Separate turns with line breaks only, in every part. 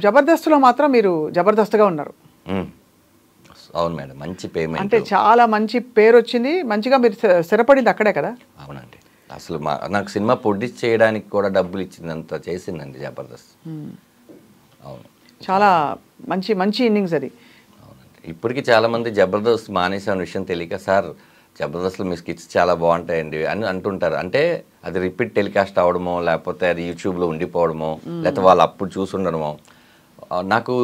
జబర్దస్త్‌లో మాత్రం మీరు జబర్దస్త్‌గా ఉన్నారు.
అవును మేడం. మంచి పేమెంట్.
అంటే చాలా మంచి పేరొచ్చింది. మంచిగా మీరు స్థిరపడింది అక్కడే కదా?
అవునండి. అసలు నాకు సినిమా ప్రొడ్యూస్ చేయడానికి కూడా డబ్బులు ఇచ్చిందంత చేసిందండి జబర్దస్త్. అవును.
చాలా మంచి మంచి ఇన్నింగ్స్ అది.
అవునండి. ఇప్పటికీ చాలామంది జబర్దస్త్ మానేసాను విషయం తెలియక, సార్ జబర్దస్త్లో మీ స్కిట్స్ చాలా బాగుంటాయండి అని అంటుంటారు. అంటే అది రిపీట్ టెలికాస్ట్ అవ్వడమో, లేకపోతే అది యూట్యూబ్లో ఉండిపోవడమో, లేకపోతే వాళ్ళు అప్పుడు చూసుండడమో. నాకు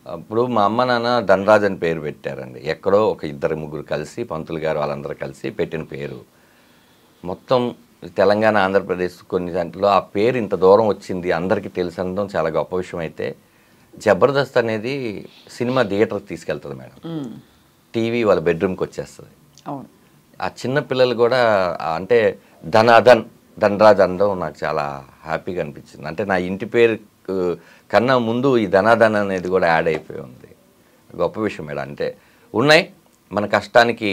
ఇప్పుడు మా అమ్మ నాన్న ధనరాజ్ అని పేరు పెట్టారండి. ఎక్కడో ఒక ఇద్దరు ముగ్గురు కలిసి, పంతులు గారు వాళ్ళందరూ కలిసి పెట్టిన పేరు. మొత్తం తెలంగాణ, ఆంధ్రప్రదేశ్ కొన్ని దాంట్లో ఆ పేరు ఇంత దూరం వచ్చింది అందరికీ తెలిసి అనడం చాలా గొప్ప విషయం. అయితే జబర్దస్త్ అనేది సినిమా థియేటర్కి తీసుకెళ్తుంది మేడం. టీవీ వాళ్ళ బెడ్రూమ్కి వచ్చేస్తుంది.
అవును.
ఆ చిన్న పిల్లలు కూడా అంటే ధనరాజ్ అనడం నాకు చాలా హ్యాపీగా అనిపించింది. అంటే నా ఇంటి పేరు కన్నా ముందు ఈ ధనాధన్ అనేది కూడా యాడ్ అయిపోయి ఉంది. గొప్ప విషయం మేడం. అంటే ఉన్నాయి మన కష్టానికి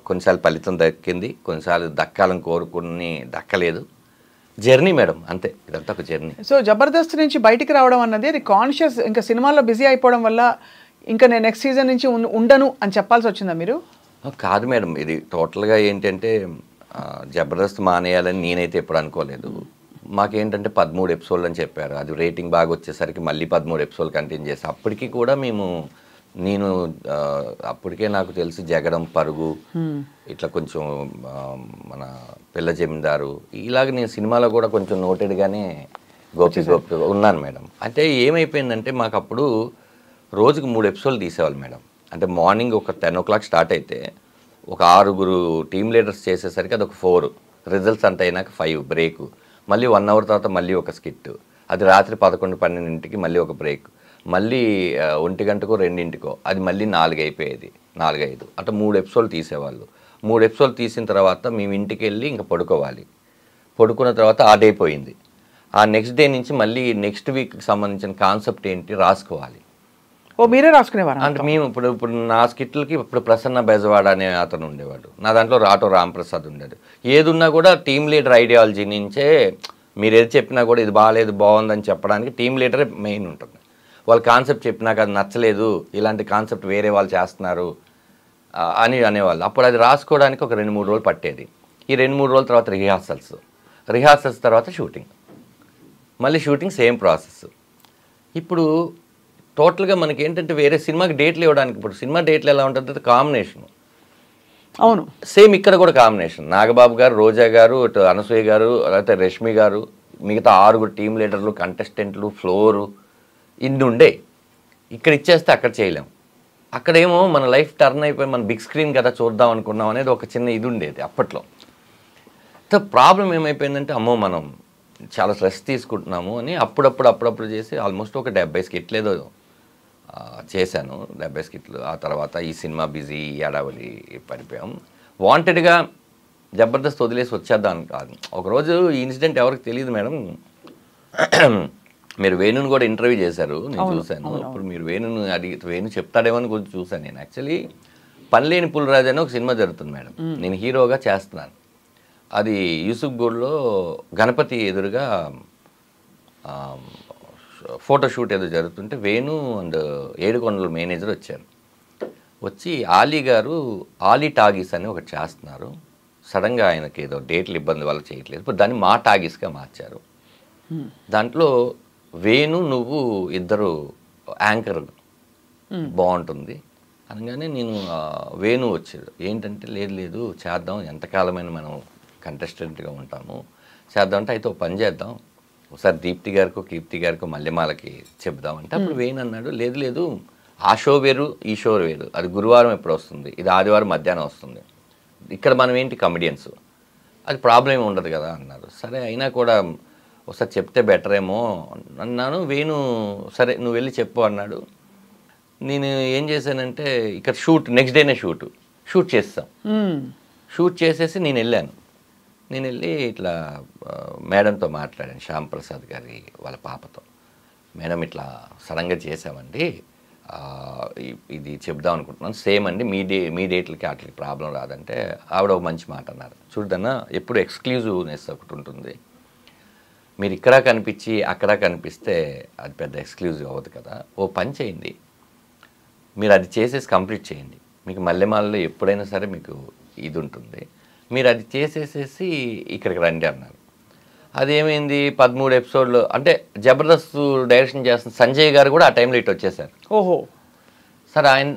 కొన్నిసార్లు ఫలితం దక్కింది, కొన్నిసార్లు దక్కాలని కోరుకుని దక్కలేదు. జర్నీ మేడం, అంతే. ఇదంతా ఒక జర్నీ.
సో జబర్దస్త్ నుంచి బయటికి రావడం అన్నది అది కాన్షియస్, ఇంకా సినిమాల్లో బిజీ అయిపోవడం వల్ల ఇంకా నేను నెక్స్ట్ సీజన్ నుంచి ఉండను అని చెప్పాల్సి వచ్చిందా మీరు?
కాదు మేడం, ఇది టోటల్గా ఏంటంటే జబర్దస్త్ మానేయాలని నేనైతే ఎప్పుడు అనుకోలేదు. మాకేంటంటే 13 ఎపిసోడ్లు అని చెప్పారు. అది రేటింగ్ బాగా వచ్చేసరికి మళ్ళీ 13 ఎపిసోడ్లు కంటిన్యూ చేసి, అప్పటికి కూడా నేను అప్పటికే నాకు తెలిసి జగడం, పరుగు, ఇట్లా కొంచెం మన పిల్ల జమీందారు, ఇలాగ నేను సినిమాలో కూడా కొంచెం నోటెడ్గానే గోపి ఉన్నాను మేడం. అంటే ఏమైపోయిందంటే మాకు అప్పుడు రోజుకు 3 ఎపిసోడ్లు తీసేవాళ్ళు మేడం. అంటే మార్నింగ్ ఒక 10 o'clock స్టార్ట్ అయితే ఒక 6 టీమ్ లీడర్స్ చేసేసరికి అది ఒక 4, రిజల్ట్స్ అంత అయినాక 5 బ్రేక్, మళ్ళీ 1 hour తర్వాత మళ్ళీ ఒక స్కిట్, అది రాత్రి 11-12 మళ్ళీ ఒక బ్రేక్, మళ్ళీ 1 గంటకో 2 అది మళ్ళీ 4 అయిపోయేది, 4-5 అట్లా 3 ఎపిసోడ్లు తీసేవాళ్ళు. 3 ఎపిసోడ్లు తీసిన తర్వాత మేము ఇంటికి వెళ్ళి ఇంకా పడుకోవాలి. పడుకున్న తర్వాత ఆ డే పోయింది. ఆ నెక్స్ట్ డే నుంచి మళ్ళీ నెక్స్ట్ వీక్కి సంబంధించిన కాన్సెప్ట్ ఏంటి రాసుకోవాలి.
ఓ మీరే రాసుకునేవారు?
అంటే మేము ఇప్పుడు నా స్కిట్లకి ఇప్పుడు ప్రసన్న బెజవాడ అనే అతను ఉండేవాడు, నా దాంట్లో రాటో రాంప్రసాద్ ఉండేది. ఏదున్నా కూడా టీమ్ లీడర్ ఐడియాలజీ నుంచే, మీరు ఏది చెప్పినా కూడా ఇది బాగాలేదు బాగుందని చెప్పడానికి టీమ్ లీడరే మెయిన్ ఉంటుంది. వాళ్ళు కాన్సెప్ట్ చెప్పినాక అది నచ్చలేదు, ఇలాంటి కాన్సెప్ట్ వేరే వాళ్ళు చేస్తున్నారు అని అనేవాళ్ళు. అప్పుడు అది రాసుకోవడానికి ఒక 2-3 రోజులు పట్టేది. ఈ 2-3 రోజుల తర్వాత రిహార్సల్స్ తర్వాత షూటింగ్, మళ్ళీ షూటింగ్, సేమ్ ప్రాసెస్. ఇప్పుడు టోటల్గా మనకి ఏంటంటే వేరే సినిమాకి డేట్లు ఇవ్వడానికి, ఇప్పుడు సినిమా డేట్లు ఎలా ఉంటుంది కాంబినేషన్,
అవును
సేమ్ ఇక్కడ కూడా కాంబినేషన్. నాగబాబు గారు, రోజా గారు, అనసూయ గారు, లేకపోతే రష్మి గారు, మిగతా 6 టీమ్ లీడర్లు, కంటెస్టెంట్లు, ఫ్లోరు, ఇన్ని ఉండే. ఇక్కడ ఇచ్చేస్తే అక్కడ చేయలేం. అక్కడేమో మన లైఫ్ టర్న్ అయిపోయి మన బిగ్ స్క్రీన్ కదా చూద్దాం అనుకున్నాం అనేది ఒక చిన్న ఇది ఉండేది అప్పట్లో. ప్రాబ్లం ఏమైపోయిందంటే అమ్మో మనం చాలా స్ట్రెస్ తీసుకుంటున్నాము అని అప్పుడప్పుడు చేసి ఆల్మోస్ట్ ఒక 70 స్కిట్లు ఏదో చేశాను, 70 స్కిట్లు. ఆ తర్వాత ఈ సినిమా బిజీ అడావలి పడిపోయాం. వాంటెడ్గా జబర్దస్త్ వదిలేసి వచ్చేద్దాం కాదు. ఒకరోజు ఈ ఇన్సిడెంట్ ఎవరికి తెలియదు మేడం. మీరు వేణుని కూడా ఇంటర్వ్యూ చేశారు, నేను చూశాను. ఇప్పుడు మీరు వేణుని అడిగి వేణు చెప్తాడేమో అని కొంచెం చూశాను. నేను యాక్చువల్లీ పనిలేని పులిరాజు అని ఒక సినిమా జరుగుతుంది మేడం, నేను హీరోగా చేస్తున్నాను. అది యూసుఫ్ గూడ్లో గణపతి ఎదురుగా ఫోటోషూట్ ఏదో జరుగుతుంటే వేణు అండ్ ఏడుకొండల మేనేజర్ వచ్చారు. వచ్చి ఆలీ గారు ఆలీ టాగీస్ అని ఒకటి చేస్తున్నారు, సడన్గా ఆయనకి ఏదో డేట్లు ఇబ్బంది వల్ల చేయట్లేదు, ఇప్పుడు దాన్ని మా టాగీస్గా మార్చారు. దాంట్లో వేణు నువ్వు ఇద్దరు యాంకర్ బాగుంటుంది అనగానే నేను వేణు వచ్చాడు. ఏంటంటే లేదు చేద్దాం, ఎంతకాలమైన మనం కంటెస్టెంట్గా ఉంటాము, చేద్దాం అంటే అయితే ఒక పని చేద్దాం, ఒకసారి దీప్తి గారికో కీర్తి గారికో మల్లెమాలకి చెప్దామంటే అప్పుడు వేణు అన్నాడు లేదు ఆ షో వేరు ఈ షో వేరు, అది గురువారం ఎప్పుడు వస్తుంది, ఇది ఆదివారం మధ్యాహ్నం వస్తుంది, ఇక్కడ మనం ఏంటి కమెడియన్స్, అది ప్రాబ్లం ఏమి ఉండదు కదా అన్నారు. సరే అయినా కూడా ఒకసారి చెప్తే బెటర్ ఏమో అన్నాను. వేణు సరే నువ్వు వెళ్ళి చెప్పు అన్నాడు. నేను ఏం చేశానంటే ఇక్కడ నెక్స్ట్ డేనే షూట్ చేస్తాం. షూట్ చేసేసి నేను వెళ్ళి ఇట్లా మేడంతో మాట్లాడాను, శ్యామ్ ప్రసాద్ గారి వాళ్ళ పాపతో. మేడం ఇట్లా సడన్గా చేసామండి, ఇది చెప్దాం అనుకుంటున్నాను, సేమ్ అండి మీ డేట్లకి వాటికి ప్రాబ్లం రాదంటే ఆవిడ ఒక మంచి మాట అన్నారు. చూడన్నా ఎప్పుడు ఎక్స్క్లూజివ్నెస్ ఒకటి ఉంటుంది, మీరు ఇక్కడ కనిపించి అక్కడ కనిపిస్తే అది పెద్ద ఎక్స్క్లూజివ్ అవ్వదు కదా. ఓ పని చేయండి, మీరు అది చేసేసి కంప్లీట్ చేయండి, మీకు మల్లెమాలలో ఎప్పుడైనా సరే మీకు ఇది ఉంటుంది, మీరు అది చేసేసేసి ఇక్కడికి రండి అన్నారు. అదేమైంది 13 ఎపిసోడ్లు అంటే జబర్దస్త్ డైరెక్షన్ చేస్తున్న సంజయ్ గారు కూడా ఆ టైంలో ఇటు వచ్చేసారు.
ఓహో
సరే ఆయన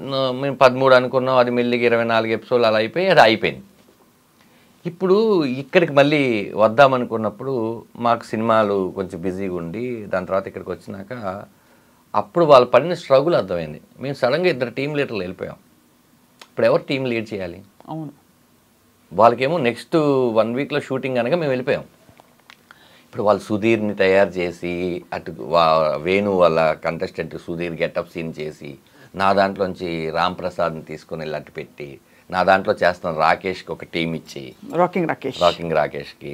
మేము 13 అనుకున్నాం, అది మెల్లిగా 24 ఎపిసోడ్లు అలా అయిపోయి అది అయిపోయింది. ఇప్పుడు ఇక్కడికి మళ్ళీ వద్దామనుకున్నప్పుడు మాకు సినిమాలు కొంచెం బిజీగా ఉండి దాని తర్వాత ఇక్కడికి వచ్చినాక అప్పుడు వాళ్ళు పడిన స్ట్రగుల్ అర్థమైంది. మేము సడన్గా 2 టీమ్ లీడర్లు వెళ్ళిపోయాం. ఇప్పుడు ఎవరు టీం లీడ్ చేయాలి?
అవును,
వాళ్ళకేమో నెక్స్ట్ 1 వీక్లో షూటింగ్ అనగా మేము వెళ్ళిపోయాం. ఇప్పుడు వాళ్ళు సుధీర్ని తయారు చేసి అటు వేణు వాళ్ళ కంటెస్టెంట్ సుధీర్ గెటప్ సీన్ చేసి నా దాంట్లోంచి రామ్ ప్రసాద్ని తీసుకొని వెళ్ళి అట్టు పెట్టి నా దాంట్లో చేస్తున్న రాకేష్కి ఒక టీం ఇచ్చి రాకింగ్ రాకేష్కి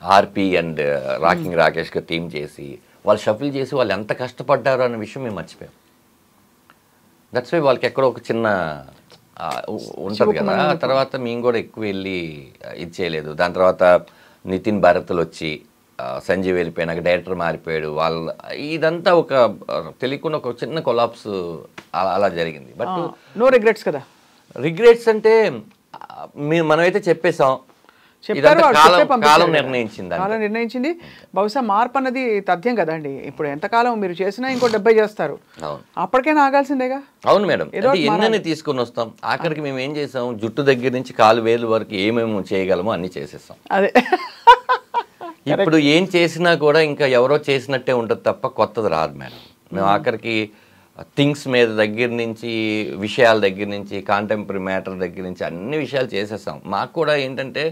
ఆర్పి అండ్ రాకింగ్ రాకేష్కి టీం చేసి వాళ్ళు షఫిల్ చేసి వాళ్ళు ఎంత కష్టపడ్డారు అన్న విషయం మేము మర్చిపోయాం. దట్స్ వై వాళ్ళకి ఎక్కడో ఒక చిన్న ఉంటుంది కదా. తర్వాత మేము కూడా ఎక్కువ వెళ్ళి ఇది చేయలేదు. దాని తర్వాత నితిన్ భారత్లు వచ్చి సంజయ్ వెళ్ళిపోయినాక డైరెక్టర్ మారిపోయాడు. వాళ్ళ ఇదంతా ఒక తెలియకుండా ఒక చిన్న కొలాప్స్ అలా జరిగింది. బట్
నో రిగ్రెట్స్ కదా.
రిగ్రెట్స్ అంటే మనమైతే చెప్పేసాం, కాలం
నిర్ణయించింది. బహుశా మార్పు అన్నది తథ్యం కదండి. ఇప్పుడు ఎంతకాలం మీరు చేసినా ఇంకో 70 చేస్తారు, అప్పటికైనా ఆగాల్సిందేగా.
అవును మేడం, ఎన్నెన్ని తీసుకుని వస్తాం. ఆఖరికి మేము ఏం చేసాం, జుట్టు దగ్గర నుంచి కాలు వేలు వరకు ఏమేమి చేయగలమో అన్ని చేసేస్తాం.
అదే
ఇప్పుడు ఏం చేసినా కూడా ఇంకా ఎవరో చేసినట్టే ఉంటుంది తప్ప కొత్తది రాదు మేడం. మేము ఆఖరికి థింగ్స్ మీద దగ్గర నుంచి విషయాల దగ్గర నుంచి కాంటెంపరీ మ్యాటర్ దగ్గర నుంచి అన్ని విషయాలు చేసేస్తాం. మాకు కూడా ఏంటంటే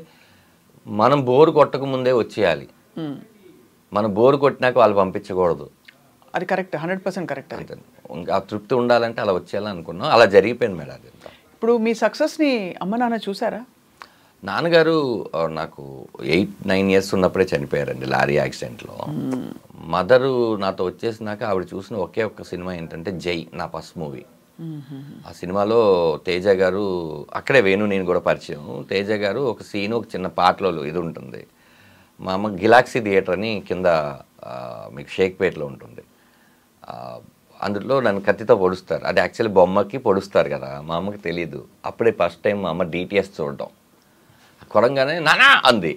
మనం బోరు కొట్టక ముందే వచ్చేయాలి, మనం బోరు కొట్టినాక వాళ్ళు పంపించకూడదు.
అది కరెక్ట్, 100% కరెక్ట్.
ఆ తృప్తి ఉండాలంటే అలా వచ్చేయాలని అనుకున్నాం, అలా జరిగిపోయింది మేడం. అది
ఇప్పుడు మీ సక్సెస్ని అమ్మ నాన్న చూసారా?
నాన్నగారు నాకు 8-9 ఇయర్స్ ఉన్నప్పుడే చనిపోయారండి లారీ యాక్సిడెంట్లో. మదరు నాతో వచ్చేసినాక ఆవిడ చూసిన ఒకే ఒక్క సినిమా ఏంటంటే జై, నా ఫస్ట్ మూవీ. ఆ సినిమాలో తేజ గారు, అక్కడే వేణు నేను కూడా పరిచయం. తేజ గారు ఒక సీన్, ఒక చిన్న పాటలో ఇది ఉంటుంది. మా అమ్మ గిలాక్సీ థియేటర్ అని కింద మీకు షేక్పేట్లో ఉంటుంది, అందులో నన్ను కత్తితో పొడుస్తారు. అది యాక్చువల్లీ బొమ్మకి పొడుస్తారు కదా, మా అమ్మకి తెలీదు. అప్పుడే ఫస్ట్ టైం మా అమ్మ డిటిఎస్ చూడటం. కొరంగానే నానా అంది,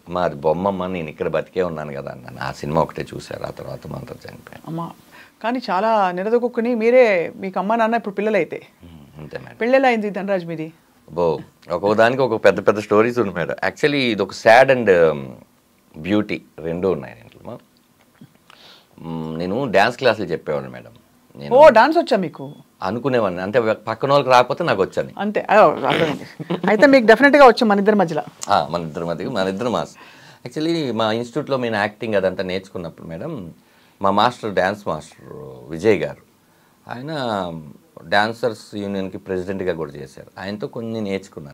మా అది బొమ్మమ్మ, నేను ఇక్కడ బతికే ఉన్నాను కదా అన్నాను. ఆ సినిమా ఒకటే చూశారు, ఆ తర్వాత మా అంతా చనిపోయాను.
అమ్మ కానీ చాలా నిరదొక్కుని మీరే, మీకు అమ్మ నాన్న ఇప్పుడు పిల్లలైతే
అంతే మేడం.
పెళ్ళెలా అయింది ధనరాజ్ మీది?
ఒక్కొక్కదానికి ఒక పెద్ద పెద్ద స్టోరీస్ ఉన్నాయి మేడం. యాక్చువల్లీ ఇది ఒక సాడ్ అండ్ బ్యూటీ రెండూ ఉన్నాయి ఇంట్లో. నేను డ్యాన్స్ క్లాసులు చెప్పేవాడిని మేడం.
ఓ డాన్స్ వచ్చా మీకు?
అనుకునేవాడిని, అంటే పక్కన వాళ్ళకి రాకపోతే నాకు వచ్చాను
అంతే. అయితే మీకు డెఫినెట్గా వచ్చు మన ఇద్దరి మధ్యలో.
మన ఇద్దరు మాస్. యాక్చువల్లీ మా ఇన్స్టిట్యూట్లో నేను యాక్టింగ్ అదంతా నేర్చుకున్నప్పుడు మేడం, మా మాస్టర్ డ్యాన్స్ మాస్టర్ విజయ్ గారు, ఆయన డాన్సర్స్ యూనియన్కి ప్రెసిడెంట్గా కూడా చేశారు. ఆయనతో కొన్ని నేర్చుకున్నాను.